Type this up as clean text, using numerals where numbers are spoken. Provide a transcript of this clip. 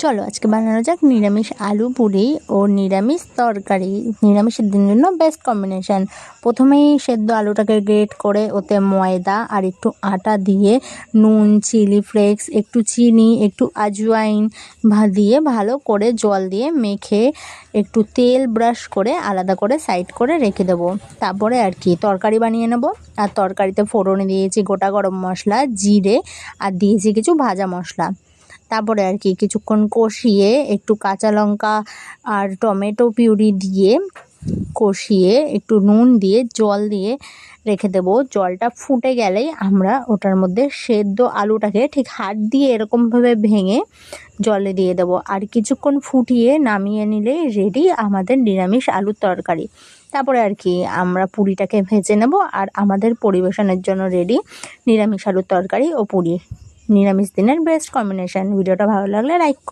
চলো আজকে বানানো যাক নিরামিষ আলু পুরি ও নিরামিষ তরকারি। নিরামিষের দিনের জন্য বেস্ট কম্বিনেশান। প্রথমেই সেদ্ধ আলুটাকে গ্রেট করে ওতে ময়দা আর একটু আটা দিয়ে নুন, চিলি ফ্লেক্স, একটু চিনি, একটু আজওয়াইন দিয়ে ভালো করে জল দিয়ে মেখে একটু তেল ব্রাশ করে আলাদা করে সাইড করে রেখে দেবো। তারপরে আর কি তরকারি বানিয়ে নেব। আর তরকারিতে ফোড়নে দিয়েছি গোটা গরম মশলা, জিরে আর দিয়েছি কিছু ভাজা মশলা। তারপরে আর কি কিছুক্ষণ কষিয়ে একটু কাঁচা লঙ্কা আর টমেটো পিউরি দিয়ে কষিয়ে একটু নুন দিয়ে জল দিয়ে রেখে দেবো। জলটা ফুটে গেলেই আমরা ওটার মধ্যে সেদ্ধ আলুটাকে ঠিক হাত দিয়ে এরকমভাবে ভেঙে জলে দিয়ে দেবো। আর কিছুক্ষণ ফুটিয়ে নামিয়ে নিলে রেডি আমাদের নিরামিষ আলুর তরকারি। তারপরে আর কি আমরা পুরিটাকে ভেজে নেব আর আমাদের পরিবেশনের জন্য রেডি নিরামিষ আলুর তরকারি ও পুরি। নিরামিষ দিনের বেস্ট কম্বিনেশান। ভিডিওটা ভালো লাগলে লাইক করো।